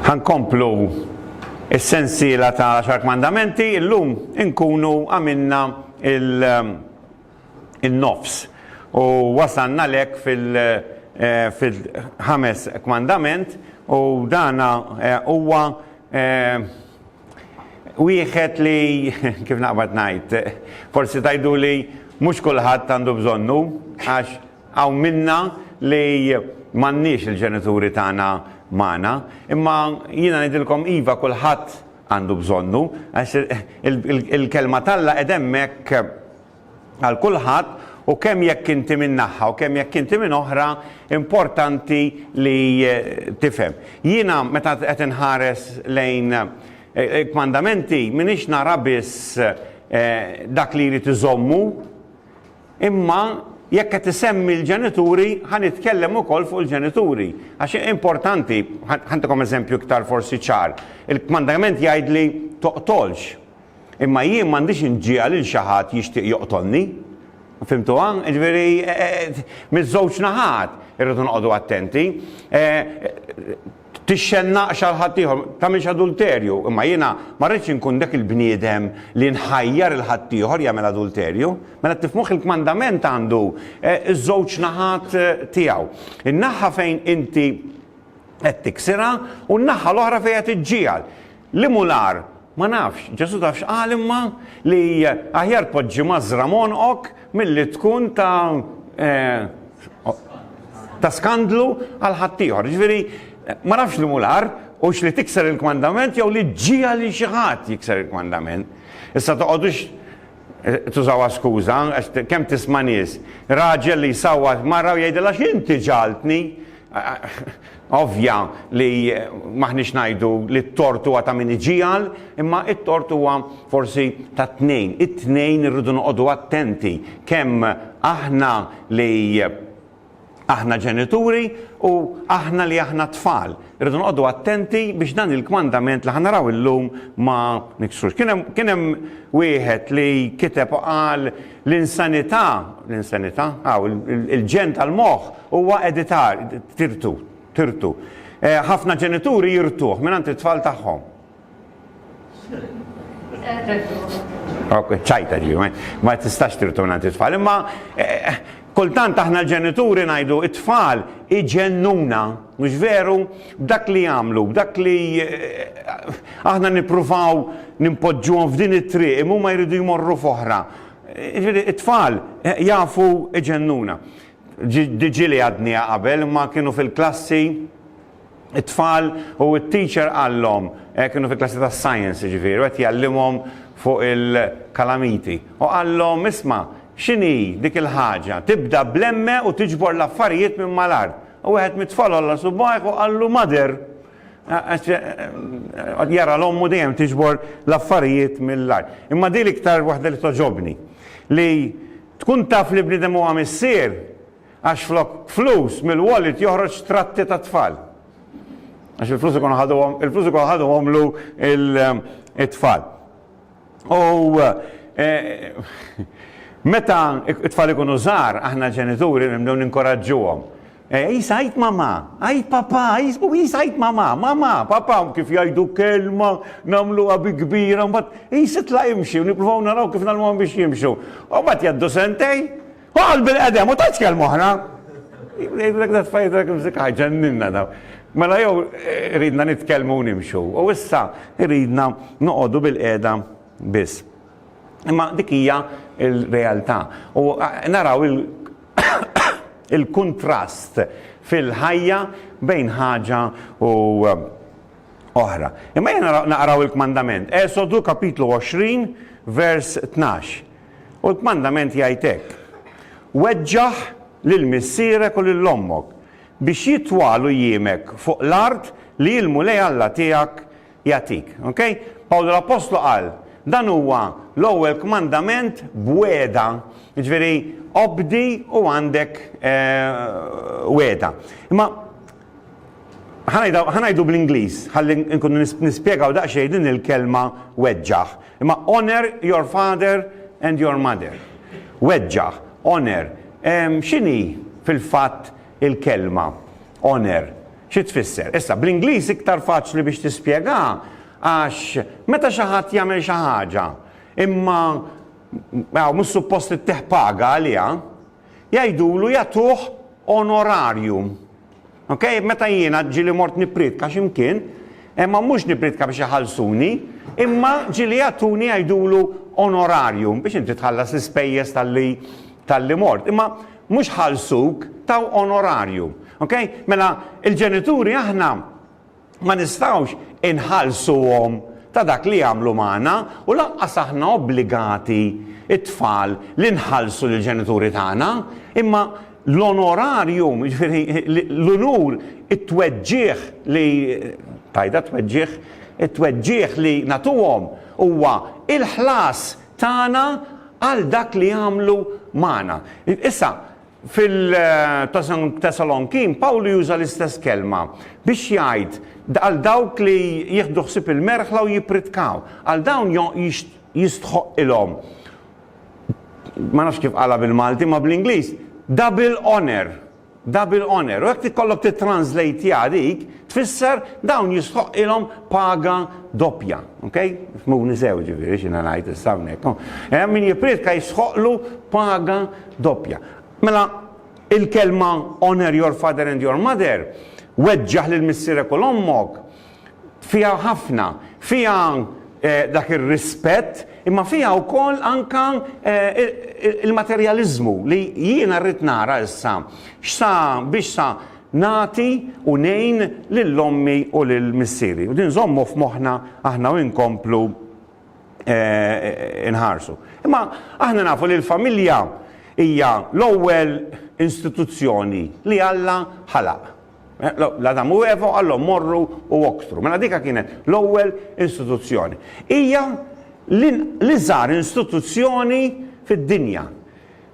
Ħankomplu is-sensiela ta' 10 kmandamenti, illum inkunu għamilna il-nofs. U wasanna lek fil-5 kmandament u dana huwa wieħed li kif naqbad ngħid, forsi tajdu li mhux kulħadd għandu bżonnu għax hawn minna li m'għandniex il-ġenituri tagħna magħna, imma jiena ngħidilkom iva kulħadd għandu bżonnu għax il-kelma talla qed hemmhekk għal kulħadd u kemm jekk inti minn naħa u kemm jekk inti minn oħra importanti li tifhem. Jiena meta qed inħares lejn kmandamenti m'iniex nara biss dak li jrid iżommu, imma jekk qed isemmi l-ġenituri ħanitkellem ukoll fuq il-ġenituri. Għax importanti, ħantikom eżempju iktar forsi ċar. Il-kmandament jgħidli toqtolx. Imma jien m'għandix inġiegħ lil xi ħadd jixtieq joqtolni. Fimtu għan? Ġifieri miż-żewġ naħat irridu noqogħdu attenti. Tixxenna xal ħaddieħor, tagħmilx adulterju, imma jiena ma rridx inkun dak il-bniedem li nħajjar il-ħaddieħor jagħmel adulterju, mela tifhmuh il-kmandament għandu iż-żewġ naħat tiegħu. In-naħa fejn inti qed tiksirha u n-naħa l-oħra fejn qed tiġġiegħal. L-imular ma nafx, Ġesu tafx qal imma li aħjar tpoġġi mażra monqok milli tkun ta' skandlu għal ħaddieħor. Ġifieri ma nafx l-mular u li tikser il-kmandament jew li ġija li xi ħadd jikser il-kmandament. Issa toqgħodux tużawha skuża, kemm tisma' nies, raġel li jsawwa marra u jgħidilha x'inti ġaltni. Ovvja li maħniex ngħidu li t-tort huwa ta' min iġiegħal, imma t-tort huwa forsi ta' tnejn. It-tnejn irridu noqogħdu attenti kemm aħna ġenituri u aħna li aħna tfal. Irridu noqogħdu attenti biex dan il-kmandament li ħanaraw illum ma niksrux. Kien hemm wieħed li kiteb qal l-insanità, il-ġen tal-moħħ huwa editar, tirtu. Ħafna ġenituri jirtuh mingħand it-tfal tagħhom. ċajta ġi, ma tistax tirtu mingħand it-tfal, imma kultant aħna l-ġenituri ngħidu it-tfal iġennuna, mhux veru, b'dak li jagħmlu, b'dak li aħna nippruvaw nimpoġġuhom f'din it-triq, imma huma jridu jmorru f'oħra. It-tfal jafu iġennuna. Diġili għadnija qabel, ma kienu fil-klassi it-tfal u t-teacher għallhom, kienu fil-klassi ta' science ġifieri, qed jgħallimhom fuq il-kalamiti. U għallhom isma' x'inhi dik il-ħaġa, tibda blemme u tiġbor l-affarijiet minn mal-art. U wieħed mitfall alla subajh u qallu mother. Jara l-ommu dejjem tiġbor l-affarijiet mill-art. Imma din iktar waħda li toġobni. Li tkun taf li bniedem huwa missier għax flok flus mill-wallet joħroġ tratti ta' tfal. Għax il-flus ikun ħadhom lu it-tfal. U meta it-tfal ikunu żgħar, aħna ġenituri nibdew ninkoraġġuhom. Jisa għajt mama, għajt papa, jisajt mama, papa, kif jgħidu kelma, namlu għabi kbira, jisa tla jimxi, u nipruvaw naraw kif nalmon biex jimxu. U bat jaddu sentej, u għalbil għadem, u taċ kelmu ħna. Jgħidlek da tfajt kif zikaj, ġanninna daw. Mela jow ridna nitkelmu u nimxu, u issa ridna noqodu bil-qeda bis. Imma dik hija il-realtà. U naraw il-kontrast fil-ħajja bejn ħaġa u oħra. Imma jena naqraw il-kmandament. Esodu kapitlu 20, vers 12. U l-kmandament jgħidlek: weġġaħ lil-missierek u lill-ommok biex jitwalu jimek fuq l-art li l-mulej Alla tiegħek jagħtik. Okay? Pawlu l-Apostlu qal, dan huwa l-ewwel kmandament b'weda, jiġifieri obdi u għandek weda. Imma ħanajdu bl-Ingliż, ħalli nkunu nispjegaw daqsxejn din il-kelma weġġaħ. Imma honor your father and your mother. Weġġaħ, honor. X'inhi fil-fatt il-kelma honor? xi tfisser. Issa, bl-Ingliż iktar faċli biex tispjega għax meta xi ħadd jagħmel xi ħaġa imma mhux suppost ittieħ paga għaliha, jgħidulu jagħtuh honorarium. Okay? Meta jiena ġieli mort nippritka x'imkien, imma mhux nippritka biex iħallsuni, imma ġieli jagħtuni jgħidulu honorarium biex inti tħallas l-ispejjeż tal-li mort. Imma mhux ħallsuk taw honorarium. Okay? Mela il-ġenituri aħna ma nistgħux inħallsuhom ta' dak li jagħmlu magħna u lanqas aħna obbligati it-tfal li nħallsu lill-ġenituri tagħna, imma l-honorarium, l-unur, it-tweġġieħ li it-tweġġieħ li nagħtuhom huwa il-ħlas tagħna għal dak li jagħmlu magħna. Issa, fil-Tesalonkin, Pawlu juża l-istess kelma biex jgħid għal dawk li jieħdu ħsieb il-merħla u jippritkaw, għal dawn jistħoq ilhom. Ma nafx kif qala bil-Malti, ma bl-Ingliż, double honor. Double honor. U jekk tikollok titranslate dik, tfisser dawn jistħoq ilhom paga doppja. Okay? F'muni sew ġifieri x'inha ngħid issa hawnhekk. Min jippritka jistħoqlu paga doppja. Mela il-kelma honor your father and your mother weġġaħ lil missierek u l-ommok fiha ħafna, fiha dak ir-rispett, imma fiha wkoll anke il-materjaliżmu li jiena rrid nara issa biex sa nagħti u ngħin lill-ommi u lill-missieri. U din żommu f'moħħna aħna u nkomplu inħarsu. Imma aħna nafu li l-familja hija l-ewwel istituzzjoni li Alla ħalaq. L-Adam u Eva għallhom morru u oktru. Mela dika kienet l-ewwel istituzzjoni. Hija l-iżgħar istituzzjoni fid-dinja.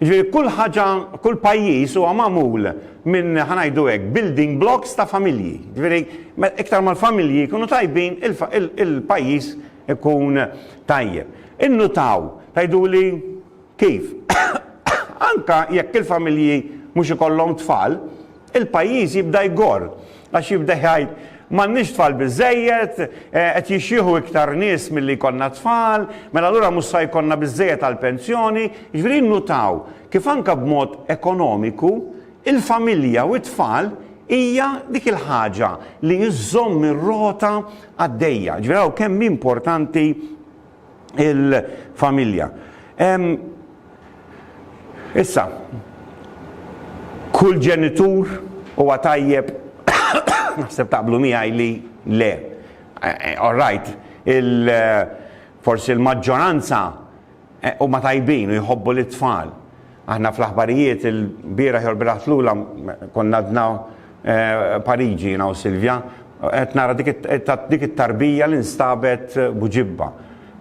Ġifieri kull ħaġa, kull pajjiż huwa magħmul minn ħanajdu hekk building blocks ta' familji. Ġifieri iktar mal-familji jkunu tajbin il-pajjiż ikun tajjeb. Innutaw tgħiduli kif? Anka jekk il-familji mhux ikollhom tfal, il-pajjiż jibda jgor, għax jibda jgħid m'għandniex tfal biżżejjed, qed jixjieħu iktar nies milli jkollna tfal, mela allura mhux se jkollna biżżejjed għall-pensjoni, jiġifieri nnutaw kif anke b'mod ekonomiku il-familja u t-tfal hija dik il-ħaġa li jżomm ir-rota għaddejja. Ġifieri kemm importanti il-familja. Issa, kull ġenitur huwa tajjeb, naħseb taqblu miegħi li le. All right, forsi il-maġġoranza huma tajbin u jħobbu l-tfal. Aħna fl-aħbarijiet il-bieraħ jew l-bieraħ tlula konna għadna Pariġi jiena u Silvja, qed nara dik it-tarbija li nstabet buġibba.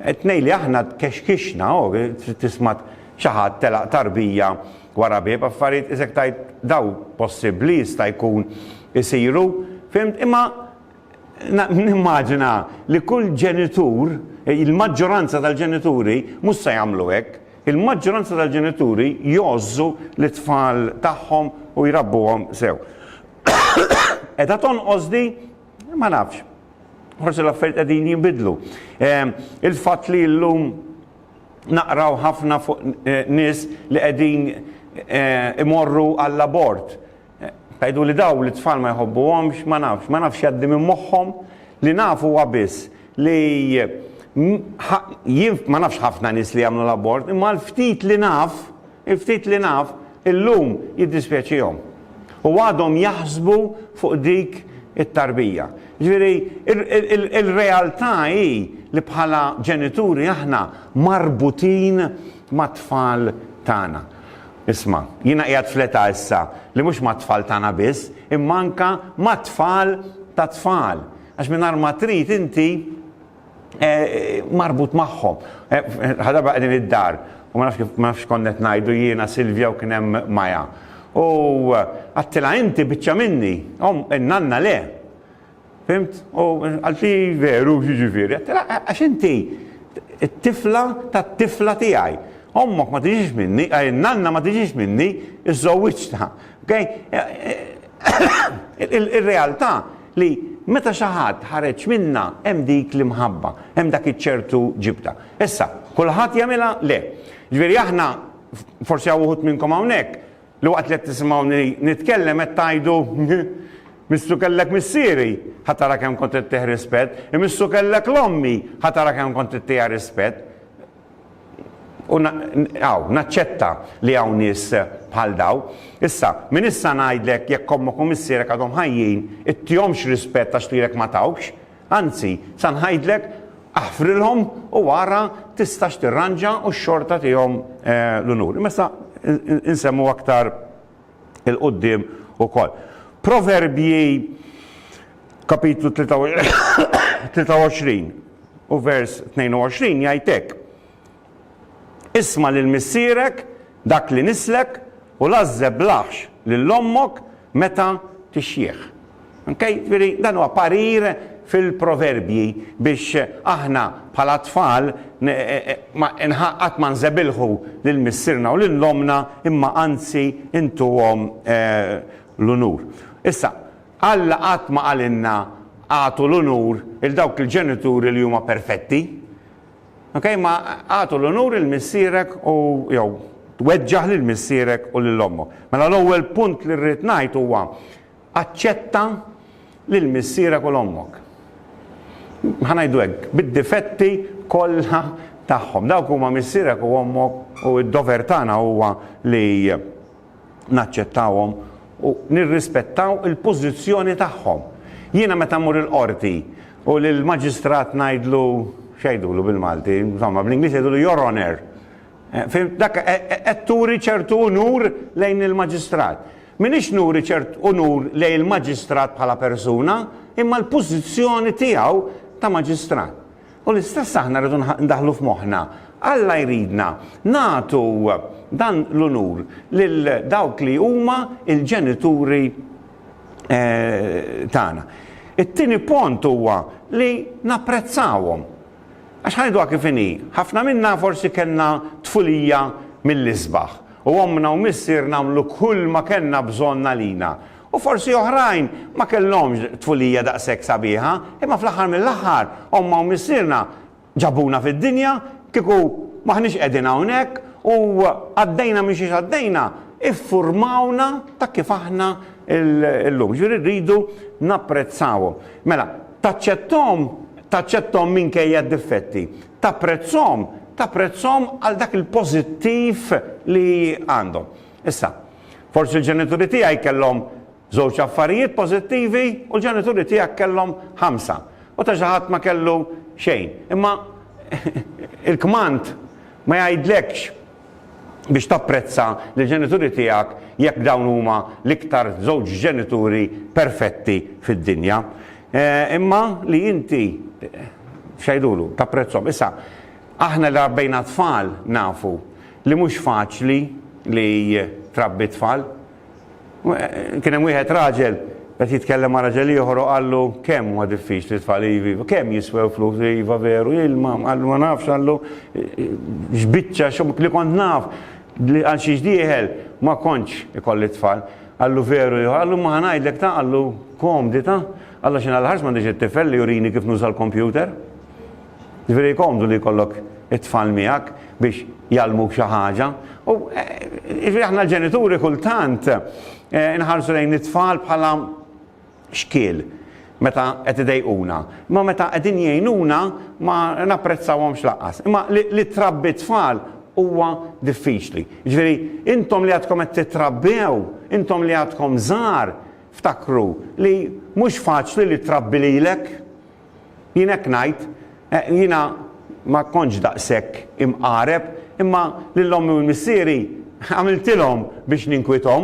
Qed ngħidli aħna tkexkixna tisma' xi ħadd telaq tarbija wara bieb affarijiet isek tajt daw possibbli jista' jkun isiru, fimt, imma nimmaġina li kull ġenitur, il-maġġoranza tal-ġenituri mhux se jagħmlu hekk, il-maġġoranza tal-ġenituri jgħożżu l-tfal tagħhom u jrabbuhom sew. Qed tonqos di ma nafx. Forsi l-affarijiet qegħdin jinbidlu. Il-fatt li llum naqraw ħafna fuq nies li qegħdin imorru għall-abort. Tgħidu li daw li tfal ma jħobbuhomx, ma nafx jgħaddi minn moħħhom li nafu huwa biss li jien ma nafx ħafna nies li jagħmlu l-abort, imma l-ftit li naf illum jiddispjaċihom. U għadhom jaħsbu fuq dik it-tarbija. Ġifieri il-realtà hi li bħala ġenituri aħna marbutin mat-tfal tagħna. Isma', jiena qiegħed fl-età issa li mhux mat-tfal tagħna biss, imma anke mat-tfal ta' tfal. Għax mingħajr ma trid inti marbut magħhom. Ħadarba qegħdin id-dar u ma nafx konnet ngħidu jiena Silvja u kien hemm Maja. U għattila inti biċċa minni, n-nanna le. Fimt? U għalti veru ġiġifieri. Għattila għax inti it-tifla tat-tifla tiegħi. Ommok ma tiġix minni, n-nanna ma tiġix minni, iż-żewwiġta. il-realtà li meta xi ħadd ħareġ minna hemm dik l-imħabba, hemm dak iċ-ċertu ġibda. Issa, kulħadd jagħmilha le. Ġifieri aħna forsi hawn wħud minnkom hawnhekk li waqt li qed tisimgħuni nitkellem qed tgħidu Missu kellek missieri, ħatara kemm kont qed tieħ rispett, imissu kellek l-ommi, ħatara kemm kont qed tieħ rispett. U naċċetta li hawn nies bħal daw. Issa, min issa ngħidlek jekk ommok u missierek għadhom ħajjin, ittihomx rispett għax lilek ma tawx, anzi, sa ngħidlek aħfrilhom u wara tistax tirranġa u x-xorta tihom l-unur. Messa insemmu aktar il-qudiem ukoll. Proverbji kapitlu 23 u vers 22 jgħidlek: Isma' lil missierek dak li nislek u lażżeb laħx lil ommok meta tixjieħ. Okay? Dan huwa parir fil-proverbji biex aħna bħala tfal qatt ma nżebilħu lil missierna u lil omna imma anzi intuhom l-unur. Issa, Alla qatt ma qalinna għatu l-unur il-dawk il-ġenituri li huma perfetti. Okay? Ma għatu l-unur il-missierek u jew tweġġaħ lil missierek u lil ommok. Mela l-ewwel punt li rrid ngħid huwa aċċetta lil missierek u l-ommok. Ħanajdu hekk bid-difetti kollha tagħhom. Dawk huma missierek u ommok u d-dover tagħna huwa li naċċettawhom u nirrispettaw il-pożizzjoni tagħhom. Jiena meta mmur il-qorti u lill-maġistrat ngħidlu xejdulu bil-Malti, insomma bl-Ingliż jgħidulu your honor. Dak qed turi ċertu unur lejn il-maġistrat. Minix nuri ċertu unur lejn il-maġistrat bħala persuna, imma l-pożizzjoni tiegħu ta' maġistrat. U l-istess aħna rridu ndaħlu f'moħħna. Alla jridna nagħtu dan l-unur lil dawk li huma il-ġenituri tagħna. It-tieni punt huwa li napprezzawhom. Għax ħajdu kif inhi, ħafna minna forsi kellna tfulija mill-isbaħ u ommna u missier nagħmlu kull ma kellna bżonn għalina. U forsi oħrajn ma kellhomx tfulija daqshekk sabiħa, imma fl-aħħar mill-aħħar omma u missierna ġabuna fid-dinja kieku maħniex qegħdin hawnhekk u għaddejna minn xiex għaddejna iffurmawna ta' kif aħna l-lum. Ġifieri rridu napprezzawhom. Mela, taċċettom minkejja d-difetti, tapprezzhom għal dak il-pożittiv li għandhom. Issa, forsi l-ġenituri tiegħi kellhom żewġ affarijiet pożittivi u l-ġenituri tiegħek kellhom 5. U ta' xi ħadd ma kellu xejn. Imma il-kmand ma jgħidlekx biex tapprezza l-ġenituri tiegħek jekk dawn huma l-iktar żewġ ġenituri perfetti fid-dinja. Imma li inti xejdulu tapprezzhom. Issa, aħna li rabbejna tfal nafu li mhux faċli li trabbi tfal. Kien hemm wieħed raġel qed jitkellem ma' raġel ieħor u qallu kemm huwa diffiċli tfal iva, kemm jiswew flus iva veru, ilma qallu ma nafx qallu x'biċċa x'hom li kont naf għal xi ġdieħel ma kontx ikolli tfal. Qallu veru, qallu ma ngħidlek ta' qallu komdi ta' Alla xina l-ħarġ m'għandix it-tifel li jurini kif nuża l-kompjuter. Ġifieri komdu li jkollok it-tfal miegħek biex jgħallmuk xi ħaġa. U ġifieri aħna l-ġenituri kultant inħarsu lejn it-tfal bħala xkiel meta qed idejquna. Imma meta qegħdin jgħinuna ma napprezzawhomx laqqas. Imma li trabbi tfal huwa diffiċli. Ġifieri intom li għadkom qed titrabbew, intom li għadkom żgħar ftakru li mhux faċli li trabbi lilek. Jien hekk ngħid, jiena ma kontx daqshekk imqareb, imma lill-ommi u l-missieri għamiltilhom biex ninkwithom.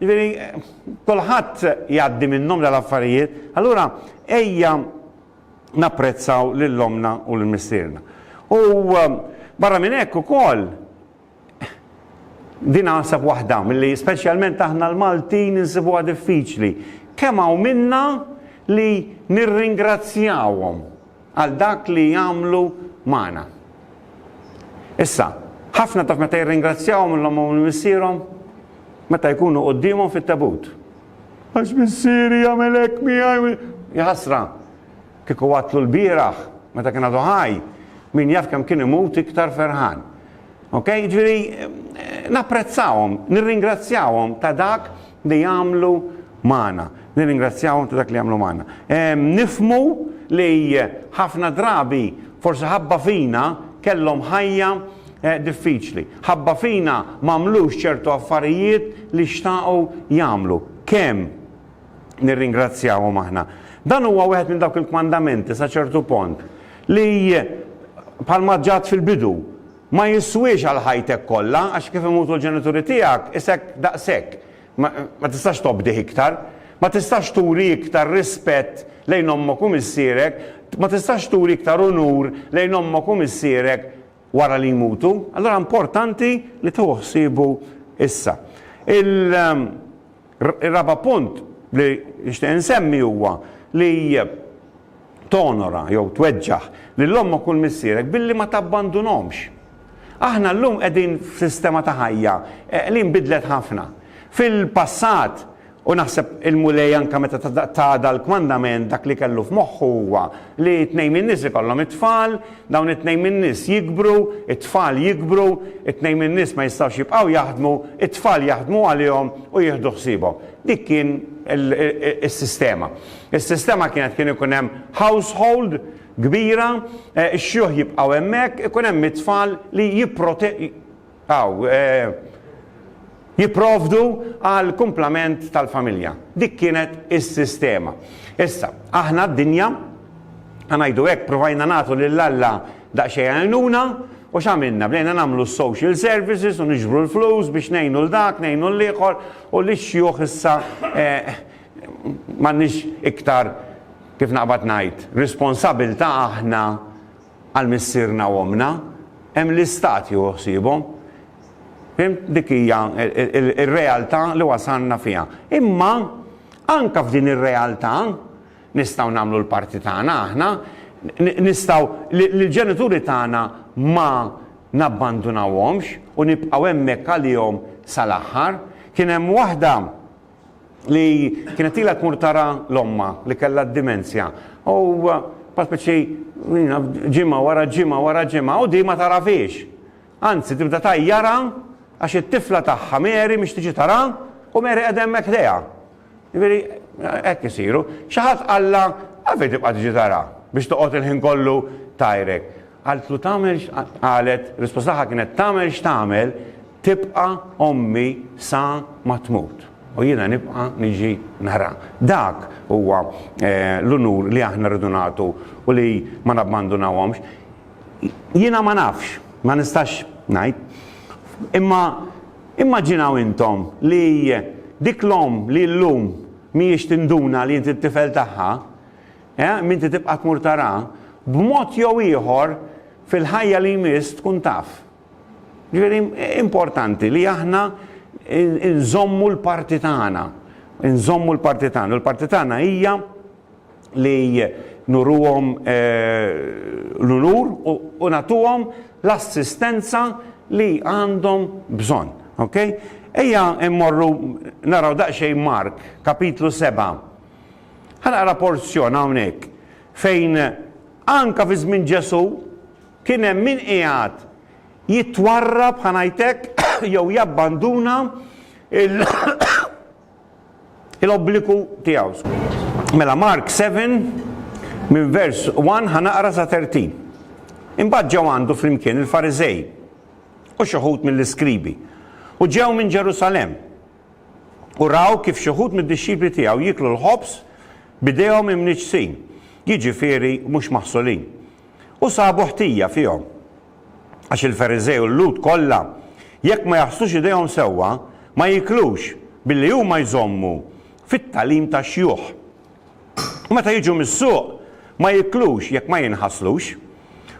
Ġifieri kulħadd jgħaddi minnhom dal-affarijiet, allura ejja napprezzaw lill-omna u l-missierna. U barra minn hekk ukoll din naħseb waħda milli speċjalment aħna l-Maltin insibuha diffiċli. Kemm hawn minna li nirringrazzjawhom għal dak li jagħmlu magħna. Issa, ħafna taf meta jirringrazzjawhom l-omhom u l-missierhom meta jkunu qudiemhom fit-tabut. għax missieri jagħmel hekk miegħi. Jaħasra, kieku għatlu l-bieraħ, meta kien għadu ħaj, min jaf kemm kien imut iktar ferħan. Ok, ġifieri napprezzawhom, nirringrazzjawhom ta' dak li jagħmlu magħna. Nirringrazzjawhom ta' dak li jagħmlu magħna. Nifmu li ħafna drabi forsi ħabba fina kellhom ħajja diffiċli. Ħabba fina m'għamlux ċertu affarijiet li xtaqgħu jagħmlu. Kemm nirringrazzjawhom aħna. Dan huwa wieħed minn dawk il-kmandamenti sa ċertu pont li bħalma ġat fil-bidu ma jiswiex għal ħajtek kollha għax kif imutu l-ġenituri tiegħek isek daqshekk. Ma tistax tobdih iktar, ma tistax turi iktar rispett lejn ommok u missierek, ma tistax turi iktar onur lejn ommok u missierek wara li jmutu. Allora importanti li tuħsibu issa. Il-raba punt li nixtieq insemmi huwa li tonora jew tweġġaħ lil ommok u l-missierek billi ma tabbandunhomx. Aħna llum qegħdin f'sistema ta' ħajja li nbidlet ħafna. Fil-passat, u naħseb il-mulej anke meta ta' dal-kmandament dak li kellu f'moħħu huwa li tnejn min-nies ikollhom it-tfal, dawn it-tnejn min-nies jikbru, it-tfal jikbru, it-tnejn min-nies ma jistgħux jibqgħu jaħdmu, it-tfal jaħdmu għalihom u jieħdu ħsiebhom. Dik kien is-sistema. Is-sistema kien ikun hemm household kbira, x-xjuħ jibqgħu hemmhekk, ikun hemm it-tfal li jipprovdu għal kumplament tal-familja. Dik kienet is-sistema. Issa, aħna d-dinja, għanajdu hekk provajna nagħtu lill-Alla daqsxejn għajnuna, u x'għamilna bdejna nagħmlu social services u niġbru l-flus biex ngħinu l-dak, ngħinu l-ieħor u l-xjuħ issa m'għandniex iktar kif naqbad ngħid, responsabilta aħna għal missierna u omna, hemm l-istat joħsibhom. Dik hija ir-realtà li wasalna fiha. Imma anke f'din ir-realtà nistgħu nagħmlu l-parti tagħna aħna, nistgħu l-ġenituri tagħna ma nabbandunawhomx u nibqgħu hemmhekk għalihom sal-aħħar. Kien hemm waħda li kienet ilha tmur tara l-omma li kellha d-dimensja. U paspiċi ġimgħa wara ġimgħa wara ġimgħa u di ma tarafix. Anzi tibda tajjara għax it-tifla tagħha Mary mhix tiġi tara u Mary qiegħda hemmhekk dejha. Jiġifieri hekk isiru. Xi ħadd qalla għalfejn tibqa' tiġi tara biex toqgħod il-ħin kollu tajrek. Qaltlu tagħmel qalet, rispostaha kienet tagħmel x'tagħmel tibqa' ommi sa ma tmut. U jiena nibqa' niġi nara. Dak huwa l-unur li aħna rridu nagħtu u li ma nabbandunawhomx. Jiena ma nafx, ma nistax ngħid. Imma immaġinaw intom li dik l-om li llum mhijiex tinduna li inti t-tifel tagħha, minti tibqa' tmur tara, b'mod jew ieħor fil-ħajja li jmiss tkun taf. Ġifieri importanti li aħna nżommu l-parti tagħna. Nżommu l-parti tagħna. L-parti tagħna hija li nuruhom l-unur u nagħtuhom l-assistenza li għandhom bżonn. Okay? Ejja immorru naraw daqsxejn Mark, kapitlu 7. Ħanaqra porzjon hawnhekk fejn anke fi żmien Ġesu kien hemm min qiegħed jitwarrab ħanajtek jew jabbanduna l-obbligu tiegħu. Mela Mark 7 minn vers 1 ħanaqra sa 13. Imbagħad ġew għandu flimkien il-Fariżej u xi wħud mill-iskribi u ġew minn Ġerusalemm u raw kif xi wħud mid-dixxipli tiegħu jiklu l-ħobs b'idejhom imniġsin, jiġifieri mhux maħsulin. U sabu ħtija fihom għax il-Fariżej u l-Lut kollha jekk ma jaħslux idejhom sewwa ma jiklux billi huma jżommu fit-talim tax-xjuħ. U meta jiġu mis-suq ma jiklux jekk ma jinħaslux.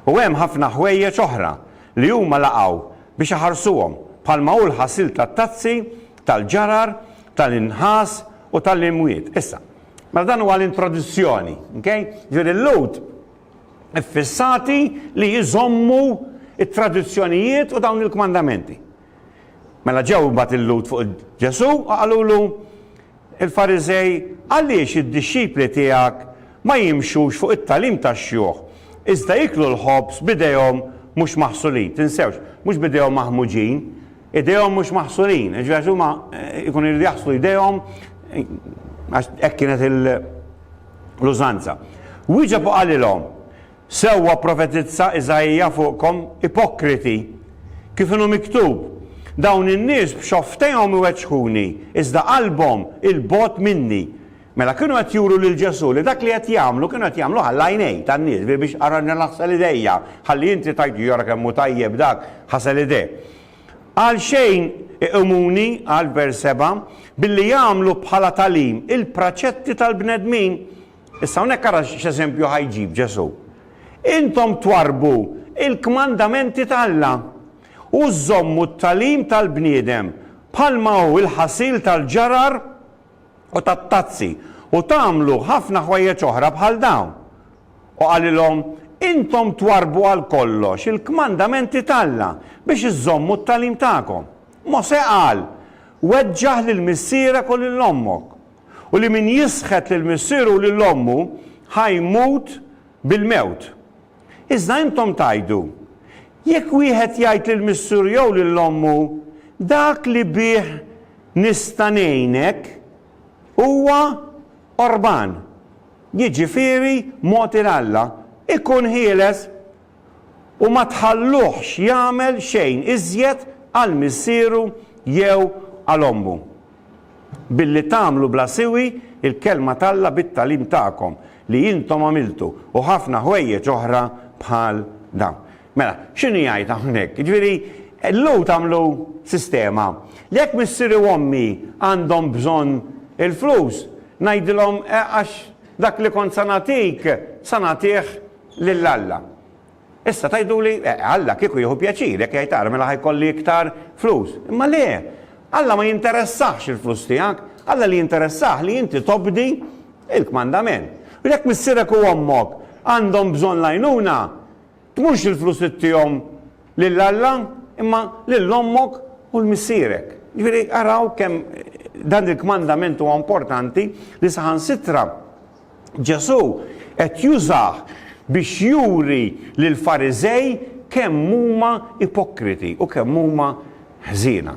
U hemm ħafna ħwejjeġ oħra li huma laqgħu biex iħarsuhom bħalma hu l-ħasil tat-tazzi, tal-ġarar, tal-inħas u tal-imwiet. Issa, mela dan huwa l-introduzzjoni, okay? Ġifieri l-Lut iffissati li jżommu it-tradizzjonijiet u dawn il-kmandamenti. Mela ġew mbagħad il-Lut fuq Ġesu qalulu il-Farizej għaliex id-dixxipli tiegħek ma jimxux fuq it-talim tax-xjuħ, iżda jiklu l-ħobs bidejhom mhux maħsulin. Tinsewx, mhux bidejhom maħmuġin, idejhom mhux maħsulin. Ġifieri huma jkun irid jaħslu idejhom għax hekk kienet l-użanza. Wieġeb qalilhom, sewwa profetizza Iżajja fuqkom ipokriti kif inhu miktub. Dawn in-nies b'xoftejhom iweġħuni, iżda qalbhom il-bot minni. Mela kienu qed juru lil Ġesu li dak li qed jagħmlu kienu qed jagħmlu ħalla għajnej tan-nies biex arranna naħsel idejja, ħalli inti tajt jara kemm hu tajjeb dak ħasel idej. Għal xejn iqumuni għal vers 7 billi jagħmlu bħala talim il-praċetti tal-bnedmin. Issa hawnhekk ara x'eżempju ħajġib Ġesu. Intom twarbu il-kmandamenti tal-Alla u żommu t-talim tal-bniedem bħalma hu il-ħasil tal-ġarar u tat-tazzi u tagħmlu ħafna ħwejjeġ oħra bħal dawn. U qalilhom intom twarbu għal kollox il-kmandamenti tal-Alla biex iżommu t-talim tagħkom. Mose qal weġġaħ lil missierek u lil ommok u li min jisħet lil missieru u lil ommu ħajmut bil-mewt. Iżda intom tajdu, jekk wieħed jgħid lil missier jew lil ommu dak li bih nista' ngħinek huwa orban. Jiġifieri mod il-Alla ikun ħieles u ma tħalluhx jagħmel xejn iżjed għal missieru jew għal ommu. Billi tagħmlu bla siwi il-kelma tal-Alla bit-talim tagħkom li intom għamiltu u ħafna ħwejjeġ oħra bħal dawn. Mela, x'inhi jgħid hawnhekk? Jiġifieri llum tagħmlu sistema li jekk missieri u ommi għandhom bżonn il-flus, ngħidilhom għax dak li kont sa nagħtih lill-Alla. Issa tgħiduli Alla kieku jieħu pjaċir jekk jgħid ara mela ħajkolli iktar flus. Imma le, Alla ma jinteressax il-flus tiegħek, Alla li jinteressah li inti tobdi il-kmandament. U jekk missierek u ommok għandhom bżonn lajnuna, tmurx il-flus tiegħhom lill-Alla imma lill-ommok u l-missierek. Ġifieri araw kemm dan il-kmandament huwa importanti li saħansitra Ġesu qed jużah biex juri lil Fariżej kemm huma ipokriti u kemm huma ħżiena.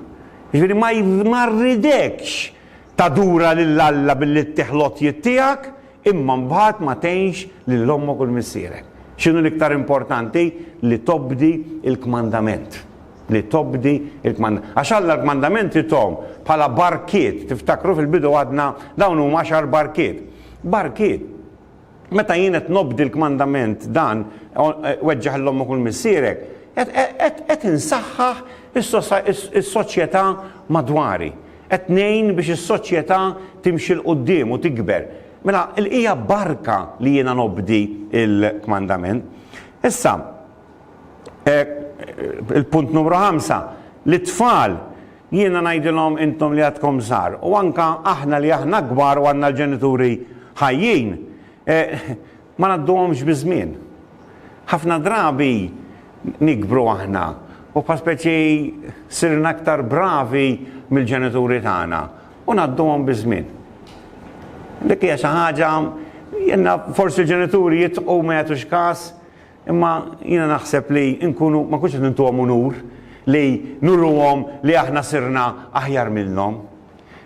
Ġifieri ma rridekx tadura lill-Alla billi t-teħlotjiet tiegħek imma mbagħad ma tgħinx lill-ommok u l-missierek. X'inhu l-iktar importanti li tobdi il-kmandament. Li tobdi il-kmandament. Għax Alla l-kmandamenti tom bħala barkiet, tiftakru fil-bidu għadna dawn huma 10 barkiet. Barkiet. Meta jien qed nobdi l-kmandament dan weġġaħ l-ommok u l-missierek, qed insaħħaħ is-soċjetà madwari. Qed ngħin biex is-soċjetà timxi l qudiem u tikber. Mela hija barka li jiena nobdi il-kmandament. Issa, il-punt numru 5, l-tfal jiena ngħidilhom intom li għadkom żgħar u anke aħna li aħna kbar u għandna l-ġenituri ħajjin ma ngħadduhomx biż-żmien. Ħafna drabi nikbru aħna u speċi sirna aktar bravi mill-ġenituri tagħna u ngħadduhom biż-żmien. Dik hija xi ħaġa jenna forsi l-ġenituri jitqgħu ma jagħtux każ, imma jiena naħseb li nkunu ma kunx qed nintuhom unur li nurruhom li aħna sirna aħjar minnhom,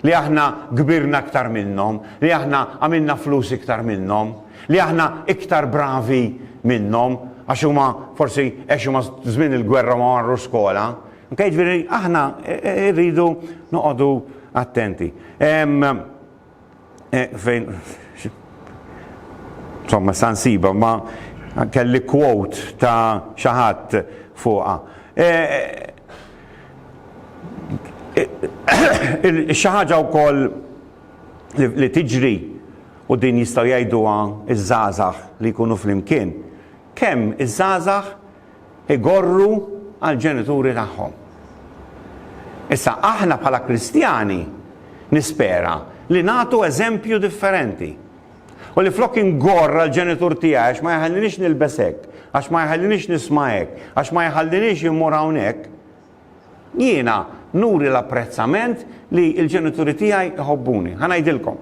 li aħna kbirna aktar minnhom, li aħna għamilna flus iktar minnhom, li aħna iktar bravi minnhom għax huma forsi huma żmien il-gwerra ma marru skola. Ġifieri aħna rridu noqogħdu attenti. Fejn, insomma, sansiba, ma kelli quote ta' xi ħadd fuqha. Xi ħaġa wkoll li tiġri u din jistgħu jgħiduha iż-żgħażagħ li jkunu flimkien. Kemm iż-żgħażagħ igorru għall-ġenituri tagħhom. Issa aħna bħala Kristjani nispera li nagħtu eżempju differenti. U li flok ingorra l-ġenitur tiegħi għax ma jħallinix nilbes hekk, għax ma jħallinix nisma' hekk, għax ma jħallinix immur hawnhekk, jiena nuri l-apprezzament li l-ġenituri tiegħi jħobbuni. Ħanajdilkom.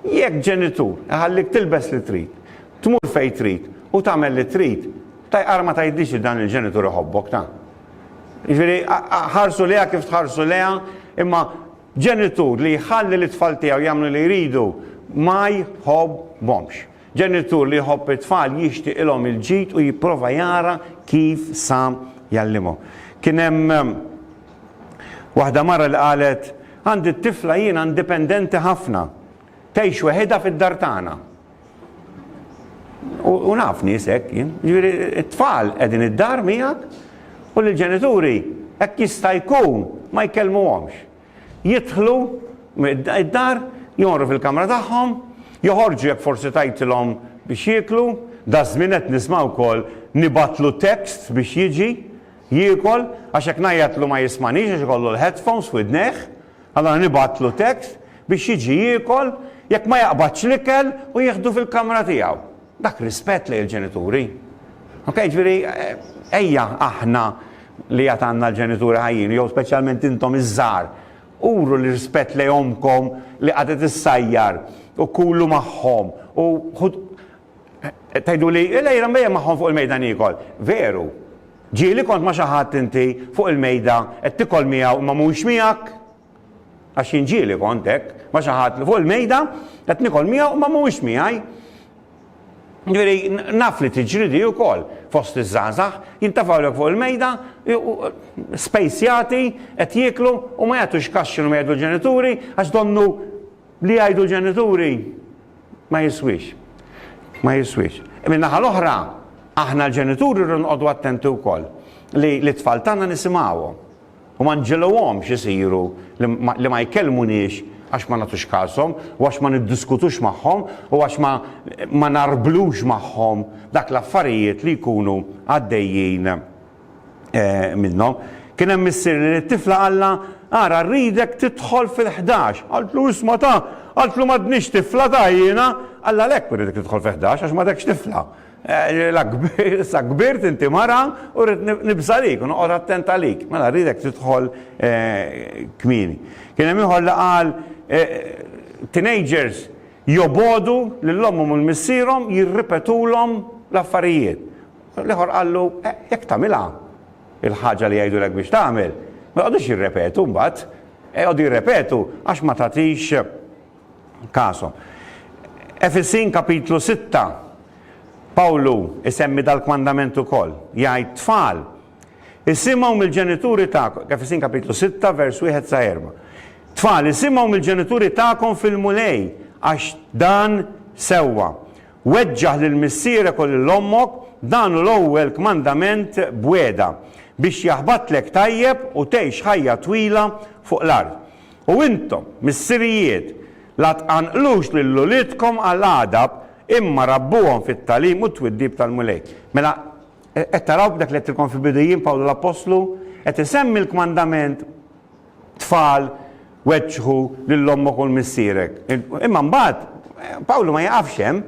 Jekk ġenitur ħallik tilbes li trid, tmur fejn trid u tagħmel li trid, tajqar ma tgħidlix li dan il-ġenitur iħobbok ta'. Jiġifieri ħarsu leha kif tħarsu leha, imma ġenitur li jħalli l-tfal tiegħu jagħmlu li jridu ma jħobbhomx. Ġenitur li jħobb it-tfal jixtieq ilhom il-ġid u jipprova jara kif sa jallimhom. Kien hemm waħda marra li qalet għandi t-tifla jiena indipendenti ħafna, tgħix weħedha fid-dar tagħna. U naf nies hekk jien, jiġifieri t-tfal qegħdin id-dar miegħek u l-ġenituri hekk jista' jkun ma jkellmuhomx. Jidħlu id-dar, jmorru fil-kamra tagħhom, joħorġu jekk forsi tgħidilhom biex jieklu, da żmien qed nisma' wkoll nibatlu tekst biex jiġi jiekol għax hekk ngħidlu ma jismanix għax ikollu l-headphones f'widnejh, allura nibatlu tekst biex jiġi jiekol jekk ma jaqbadx l-ikel u jieħdu fil-kamra tiegħu. Dak rispett lejn il-ġenituri. Okay, ġifieri ejja aħna li qed għandna l-ġenituri ħajjin, jew speċjalment intom iż-żgħar, uru l-rispett lejhomkom li qadet issajjar u kullu magħhom u tgħidu li lejra mbejja magħhom fuq il-mejda nikol. Veru, ġieli kont ma' xi ħadd inti fuq il-mejda qed tikol miegħu ma mhux miegħek. Għax jien ġieli kont hekk ma' xi ħadd fuq il-mejda qed nikol miegħu ma mhux miegħi. Ġifieri naf li tiġridi wkoll fost iż-żgħażagħ, jintafgħulek fuq il-mejda, spejsjati qed jieklu u ma jagħtux kaxxin u ma jgħidu l-ġenituri għax donnu li jgħidu l-ġenituri ma jiswix. Ma jiswix. Min-naħa l-oħra, aħna l-ġenituri rridu nqogħdu attenti wkoll li t-tfal tagħna nisimgħuhom u ma nġilgħuhomx isiru li ma jkellmunix għax ma nagħtux każhom u għax ma niddiskutux magħhom u għax ma narblux magħhom dak l-affarijiet li jkunu għaddejjin minnhom. Kien hemm missier li t-tifla qalla ara rridek tidħol fil-11. Għaltlu isma' ta' għaltlu m'għadniex tifla ta' jiena, alla lek rridek tidħol fil-11 għax m'għadekx tifla. Sa kbirt inti mara u rrid nibżalik u noqgħod attent għalik. Mela rridek tidħol kmieni. Kien hemm ieħor li qal teenagers jobodu lil-ommhom u l-missierhom jirripetulhom l-affarijiet. L-ieħor qallu jekk tagħmilha il-ħaġa li jgħidulek biex tagħmel, ma jqogħdux jirrepetu mbagħad, jqogħdu jirrepetu għax ma tagħtix każhom. Efesin kapitlu 6 Pawlu isemmi dal-kmandament ukoll, jgħid tfal isimgħu mill-ġenituri tagħkom, Efesin kapitlu 6 vers 1 sa 4. Tfal isimgħu mill-ġenituri tagħkom fil-mulej għax dan sewwa. Weġġaħ lill-missierek u lill-ommok dan l-ewwel kmandament b'wieda biex jaħbatlek tajjeb u tgħix ħajja twila fuq l-ard. U intom, missirijiet, la tqanqlux lil ulidkom għall-għadab imma rabbuhom fit-tagħlim u t-twiddib tal-mulej. Mela qed taraw dak li qedtilkom fil-bidujjien Pawlu l-Apostlu qed isemmi l-kmandament tfal weġġħu lill-ommok u l-missierek. Imma mbagħad Pawlu ma jaqafx hemm,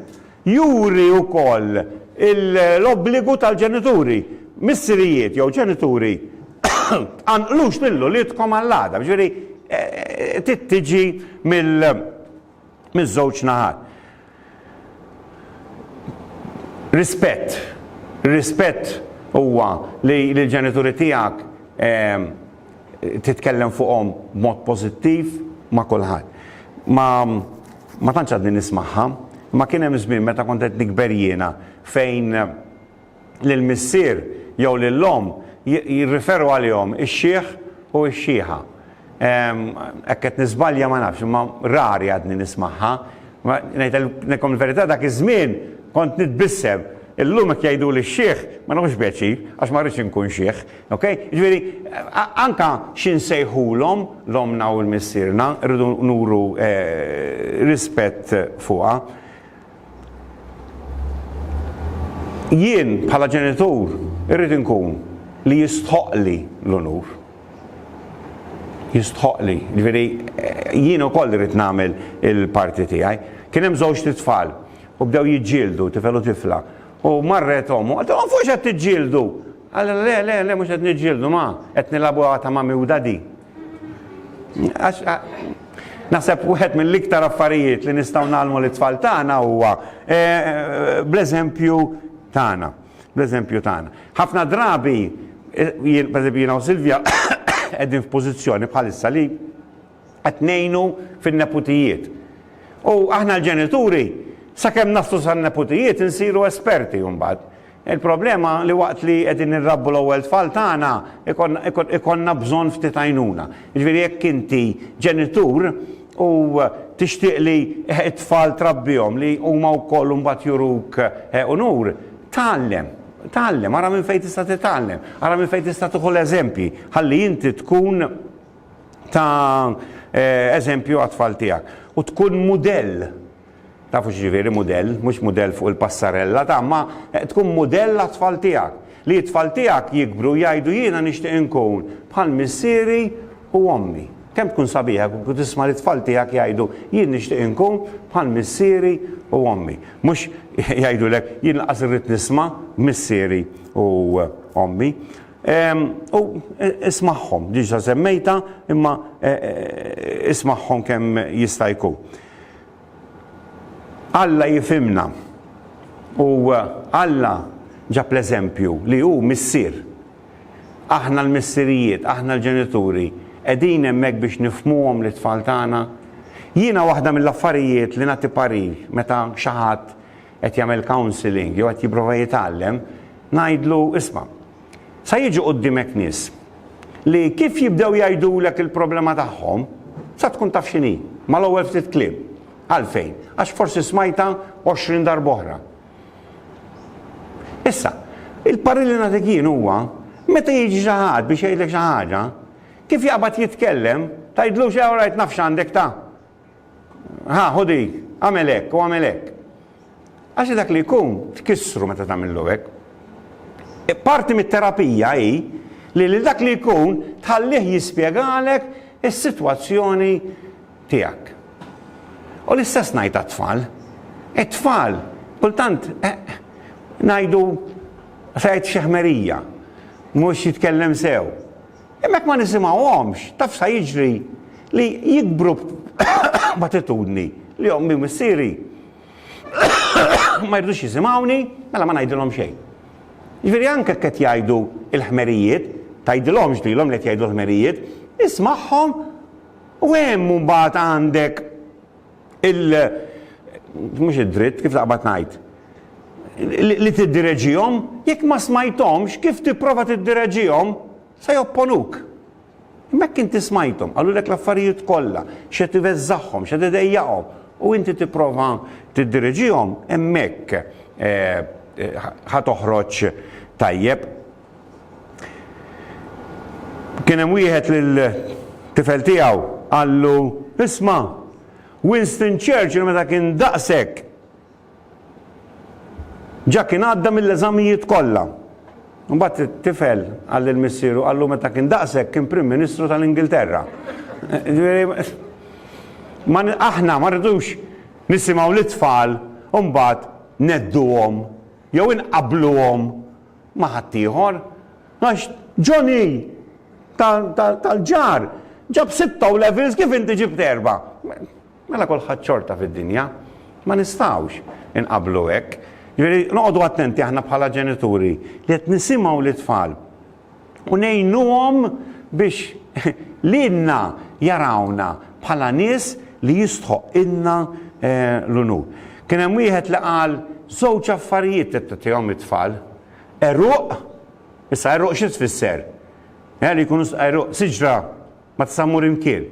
juri wkoll l-obbligu tal-ġenituri. Missirijiet jew ġenituri tqanqlux lil ulidkom għall-għadab. Ġifieri tittiġi miż-żewġ naħat. Rispett huwa li l-ġenituri tiegħek titkellem fuqhom b'mod pożittiv ma' kulħadd. Ma tantx għadni nismagħha, ma kien hemm żmien meta kont qed nikber jiena fejn lill-missier jew lill-omm jirriferu għalihom ix-xieħ u x-xieħa. Hekk qed niżbalja ma nafx, imma rari għadni nismagħha. Ngħidilkom il-verità dak iż-żmien kont nitbissem. Illum hekk jgħidu li x-xieħ ma nafx beċi għax ma rridx inkun xieħ. Okay? Ġifieri anke x'insejħulhom l-omna u l-missierna rridu nuru rispett fuqha. Jien bħala ġenitur irrid inkun li jistħoqli l-onur. Jistħoqli. Ġifieri jien ukoll irid nagħmel il-parti tiegħi. Kien hemm żewġ titfal u bdew jiġġieldu tifel u tifla. U marret ommu, għalthom fuq qed tiġġieldu. Għalla le mhux qed niġġieldu ma, qed nilagħbu ta' mami u dadi. Naħseb wieħed mill-iktar affarijiet li nistgħu nagħmlu l-tfal tagħna huwa bl-eżempju tagħna. Bl-eżempju tagħna. Ħafna drabi jiena u Silvja qegħdin f'pożizzjoni bħalissa li qed ngħinu fin-neputijiet. U aħna l-ġenituri sakemm naslu san-neputijiet insiru esperti mbagħad. Il-problema li waqt li qegħdin nirrabbu l-ewwel tfal tagħna ikonna bżonn ftit għajnuna. Jiġifieri jekk inti ġenitur u tixtieq li t-tfal trabbihom li huma wkoll mbagħad juruk unur, tgħallem, ara minn fejn tista' titgħallem, ara minn fejn tista' tieħu l-eżempji, ħalli inti tkun ta' eżempju għat-tfal tiegħek u tkun mudell. Tafu x'ġifieri mudell, mhux mudell fuq il-passarella, ma tkun mudell għat-tfal tiegħek. Li t-tfal tiegħek jikbru jgħidu jiena nixtieq inkun bħal missieri u ommi. Kemm tkun sabiħa kun tisma' li t-tfal tiegħek jgħidu jien nixtieq inkun bħal missieri u ommi. Mhux jgħidulek jien laqas irrid nisma' missieri u ommi. U ismagħhom, diġà semmejta, imma ismagħhom kemm jista' jkun. Alla jifhimna u Alla ġab l-eżempju li hu missier. Aħna l-missirijiet, aħna l-ġenituri qegħdin hemmhekk biex nifhmuhom lit-tfal tagħna. Jiena waħda mill-affarijiet li nagħti parir meta xi ħadd qed jagħmel counseling jew qed jipprova jitgħallem, ngħidlu isma' sa jiġu quddiemek nies li kif jibdew jgħidulek il-problema tagħhom sa tkun taf x'inhi mal-ewwel ftit kliem. Għalfejn, għax forsi smajta 20 darba oħra. Issa, il-parir li nagħtik jien huwa meta jiġi xi ħadd biex jgħidlek xi ħaġa, kif jaqbad jitkellem, tgħidlux rajt nafx għandek ta'. Ħu dik, għamel hekk u għamel hekk. Għax dak li jkun tkissru meta tagħmillu hekk. Parti mit-terapija hi li dak li jkun tħallih jispjegalek is-sitwazzjoni tiegħek. U l-istess ngħid għat-tfal. It-tfal, kultant ngħidu sajt xi ħmerija, mhux jitkellem sew. Hemmhekk ma nisimgħuhomx, taf sa jiġri li jikbru b'attitudni li ommi missieri ma jridux jisimgħuni, mela ma ngħidilhom xejn. Jiġifieri anke qed jgħidu l-ħmerijiet, tgħidilhomx lilhom li qed jgħidu l-ħmerijiet, ismagħhom u hemm mbagħad għandek mhux id-dritt, kif taqbad ngħid, li tiddireġihom, jekk ma smajthomx kif tipprova tiddireġihom se jopponuk. Hemmhekk inti smajthom, għallulek l-affarijiet kollha, x'qed iveżżagħhom, x'qed idejjaqhom, u inti tipprova tiddireġihom hemmhekk ħatoħroġ tajjeb. Kien hemm wieħed lill-tifel tiegħu qallu isma' Winston Churchill meta kien daqshekk ġa kien għadda mill-eżamijiet kollha. Mbagħad it-tifel għall il-missieru qallu meta kien daqshekk kien Prim Ministru tal-Ingilterra. Aħna ma rridux nisimgħu l-itfal u mbagħad nedduhom jew inqabluhom ma' ħadd ieħor. Għax Johnny tal-ġar ġab 6 levels kif inti ġibt 4. Mela kulħadd xorta fid-dinja, ma nistgħux inqablu hekk. Jiġifieri noqogħdu attenti aħna bħala ġenituri li qed nisimgħu l-itfal u ngħinuhom biex lilna jarawna bħala nies li jistħoq ilna l-unur. Kien hemm wieħed li qal żewġ affarijiet qed tagħtihom it-tfal. Eruq, issa eruq xi tfisser? Li jkunu eruq siġra ma tsammur imkien.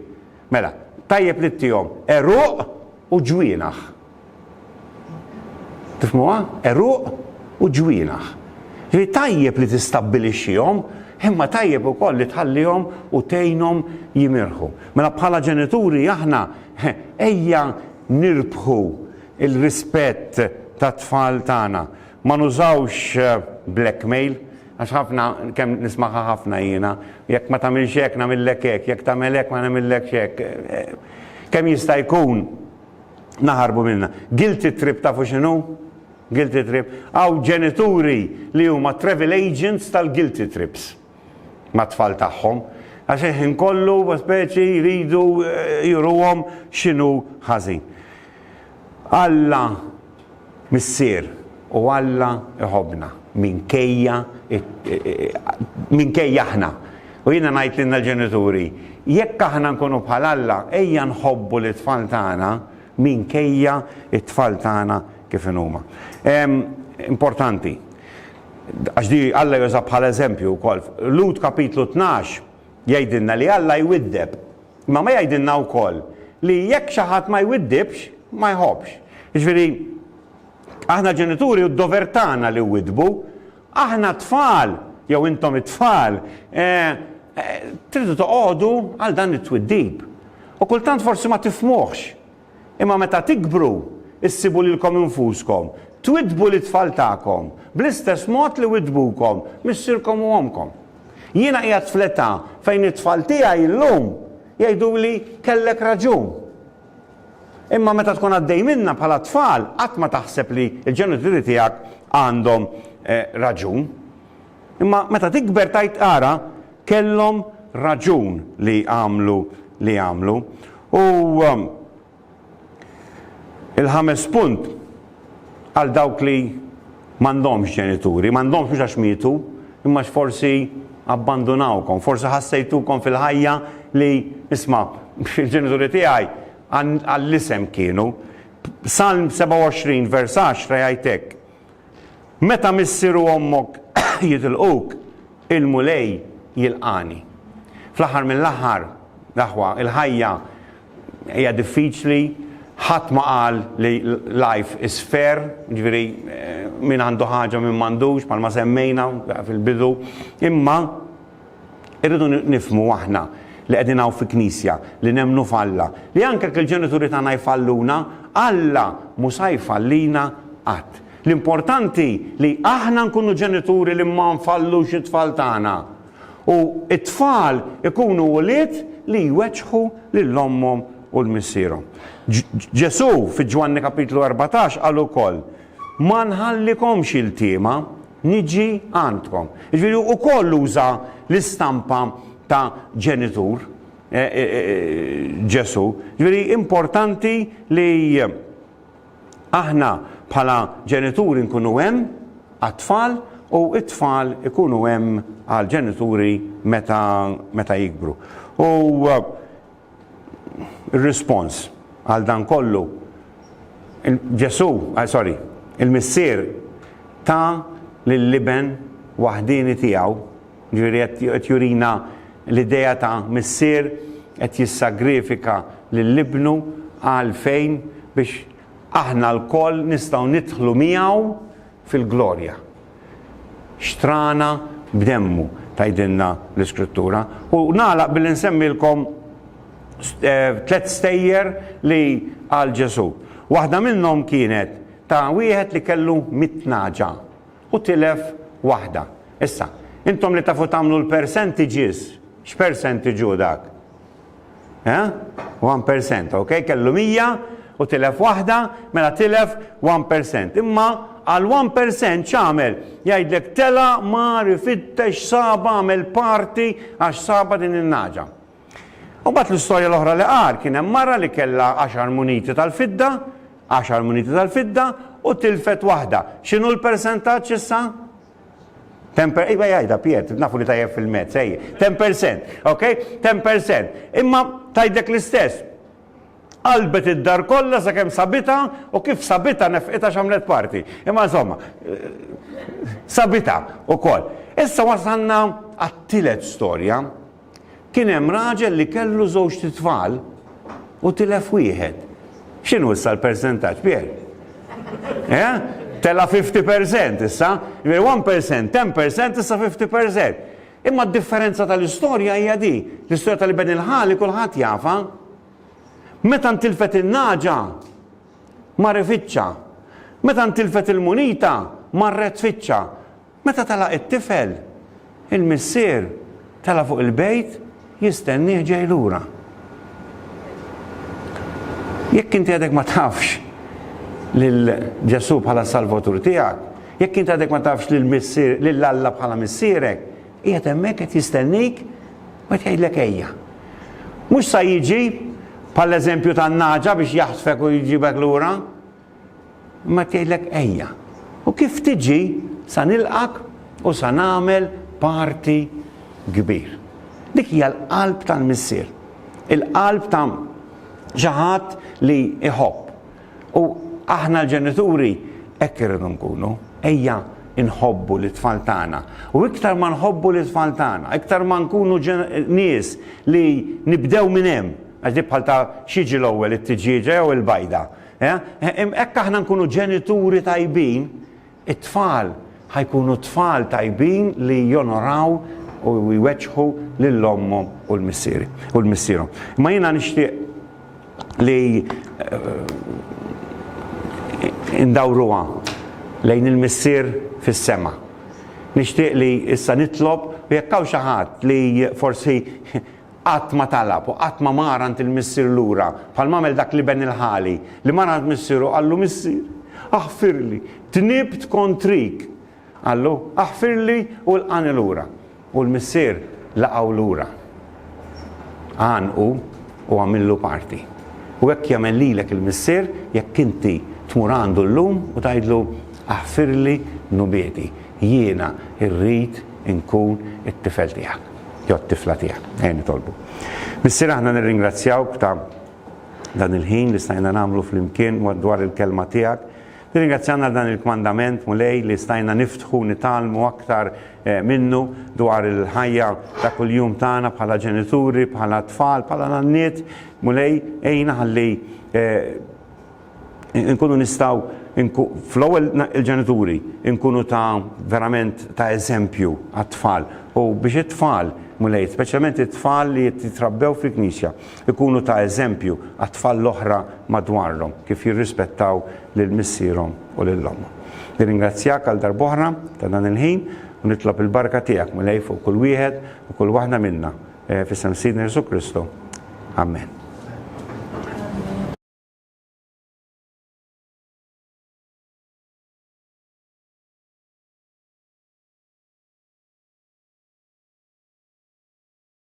Mela, tajjeb li ttihom eruq u ġwienaħ. Tifhmuha? Eruq u ġwienaħ. Tajjeb li tistabbilixxihom, imma tajjeb ukoll li tħallihom u tgħinhom jimirħu. Mela bħala ġenituri aħna ejja nirbħu il-rispett tat-tfal tagħna. Ma nużawx blackmail, għax ħafna, kemm nismaħa ħafna jiena, jekk ma tagħmilx hekk nagħmillek hekk, jekk tagħmel hekk ma nagħmillekx hekk. Kemm jista' jkun naħarbu minnha. Guilty trip tafu x'inhu? Guilty trip. Hawn ġenituri li huma travel agents tal-guilty trips ma' tfal tagħhom. Għax ħin kollu speċi jridu juruhom x'inhu ħażin. Alla missier u Alla iħobbna minkejja aħna. U jiena ngħid lilna l-ġenituri, jekk aħna nkunu bħal Alla, ejja nħobbu l-tfal tagħna minkejja t-tfal tagħna kif huma. Importanti. Għax di Alla juża bħala eżempju wkoll. Lut kapitlu 12 jgħidilna li Alla jwiddeb. Ma jgħidilna wkoll li jekk xi ħadd ma jwiddibx, ma jħobbx. Jiġifieri aħna ġenituri u d-dover tagħna li widbu, aħna tfal, jew intom it-tfal, tridu toqgħodu għal dan it-twiddib. U kultant forsi ma tifhmuhx. Imma meta tikbru, issibu lilkom infuskom, twidbu l-tfal tagħkom bl-istess mod li widbukom missierkom u omkom. Jiena qiegħed fl-età fejn it-tfal tiegħi llum jgħiduli kellek raġun. Imma meta tkun għaddej minna bħala tfal, qatt ma taħseb li l-ġenituri tiegħek għandhom raġun. Imma meta tikber tajt ara kellhom raġun li għamlu. U il-ħames punt għal dawk li m'għandhomx ġenituri, m'għandhomx mhux għax mietu, imma forsi abbandonawkom, forsi ħassejtukom fil-ħajja li isma' il-ġenituri tiegħi għall-isem kienu. Salm 27 vers 10 jgħidlek: meta missieru ommok jitilquk, il-mulej jilqani. Fl-aħħar mill-aħħar il-ħajja hija diffiċli, ħadd ma qal li life is fair, ġifieri min għandu ħaġa min m'għandux, bħalma semmejna fil-bidu, imma irridu nifhmu aħna li qegħdin hawn fi knisja, li nemmnu f'Alla, li anke il-ġenituri tagħna jfalluna, Alla mhux se jfallina qatt. L-importanti li aħna nkunu ġenituri li ma nfallux it-tfal tagħna. U t-tfal ikunu wlied li jweġħu lil ommhom u l-missierhom. Ġesu fi-Ġwanni kapitlu 14 qal ukoll: ma nħallikomx il-tiema, niġi għandkom. Jiġifieri wkoll uża l-istampa ta' ġenitur, Ġesu. Ġifieri importanti li aħna bħala ġenituri nkunu hemm għat-tfal u t-tfal ikunu hemm għal ġenituri meta jikbru. U ir-rispons għal dan kollu, il-missier ta' lill-liben waħdini tiegħu, ġifieri qed jurina l-idea ta' missier qed jissagrifika lill-libnu għal fejn biex aħna l-koll nistgħu nidħlu miegħu fil-glorja. Xtrana b'demmu tgħidilna l-Iskrittura. U nagħlaq billi nsemmilkom 3 stejjer li għal Ġesu. Waħda minnhom kienet ta' wieħed li kellu 100 naġa u tilef waħda. Issa, intom li tafu tagħmlu l-percentages, x'percentaġu dak? 1%, ok? Kellu 100 u tilef waħda, mela tilef 1%. Imma għal 1% x'għamel? Jgħidlek tela ma rifittex saba għamel parti għax saba din in-naġa. U bat l-istorja l-oħra li qal kien hemm marra li kellha 10 muniti tal-fidda u tilfet waħda. X'inhu l-persentaġġ issa? Iva jgħidha Piet, nafu li tajjeb fil-mezz, 10%, ok? 10%. Imma tgħidlek l-istess. Qalbet id-dar kollha sakemm sabita u kif sabita nefqita x'għamlet parti. Imma insomma, sabita wkoll. Issa wasalna għat-tielet storja. Kien hemm raġel li kellu żewġ titfal u tilef wieħed. X'inhu issa l-persentaġġ, Pier? Tela 50% issa, 1%, 10%, issa 50%. Imma d-differenza tal-istorja hija di. L-istorja tal-Ben il-ħali kulħadd jafa. Meta ntilfet in-naġa ma rifitxa. Meta ntilfet il-munita marret tfittxa. Meta tela it-tifel, il-missier tela fuq il-bejt jistennih ġej lura. Jekk inti għadek ma tafx lil Ġesu bħala salvatur tiegħek, jekk inti għadek ma tafx lil Alla bħala missierek, qiegħed hemmhekk qed jistennik Ma tgħidlek ejja. Mhux sa jiġi bħal eżempju tan-naġa biex jaħsfek u jġibek lura. Ma tgħidlek ejja. U kif tiġi sa nilqak u sa nagħmel parti kbir. Dik hija l-qalb tal-missier. Il-qalb ta' xi ħadd li iħobb. U aħna l-ġenituri hekk irridu nkunu, ejja inħobbu l-tfal tagħna. U iktar ma nħobbu l-tfal tagħna, iktar ma nkunu nies li nibdew minn hemm, għax di bħal ta' xiġi l-ewwel it-tiġieġa jew il-bajda. Hekk aħna nkunu ġenituri tajbin, it-tfal ħajkunu tfal tajbin li jonoraw u jweġħu lill-ommhom u l-missierhom. Ma jiena nixtieq li indawruha lejn il-missier fis-sema. Nixtieq li issa nitlob u jekk hawn xi ħadd li forsi qatt ma talab u qatt ma marant il-missier lura bħal m'għamel dak li ben il-ħali li marant missieru qallu missier aħfirli tnibt kontrik qallu aħfirli u lqani lura u l-missier laqgħu lura għanqu u għamillu parti. U hekk jagħmel lilek il-missier jekk inti tmur għandu llum u tgħidlu aħfirli nubieti, jiena rrid inkun it-tifel tiegħek, jew t-tifla tiegħek, ejn nitolbu. Missier aħna nirringrazzjawk ta' dan il-ħin li stajna nagħmlu flimkien dwar il-kelma tiegħek. Nirringrazzjana dan il-kmandament mulej li stajna niftħu nitalmu aktar minnu dwar il-ħajja ta' kuljum tagħna bħala ġenituri, bħala tfal, bħala nanniet, mulej ejna ħalli nkunu nistaw fl-ewwel il-ġenituri nkunu ta' verament ta' eżempju għat-tfal u biex it-tfal mulej, speċjalment it-tfal li jitrabbew fil-Knisja ikunu ta' eżempju għat-tfal l-oħra madwarhom kif jirrispettaw lil missierhom u lill-ommhom. Nirringrazzjak għal darb'oħra ta' dan il-ħin u nitlob il-barka tiegħek mulej fuq kull wieħed u kull waħda minna fis-sem Sidna Ġesu Kristu. Amen.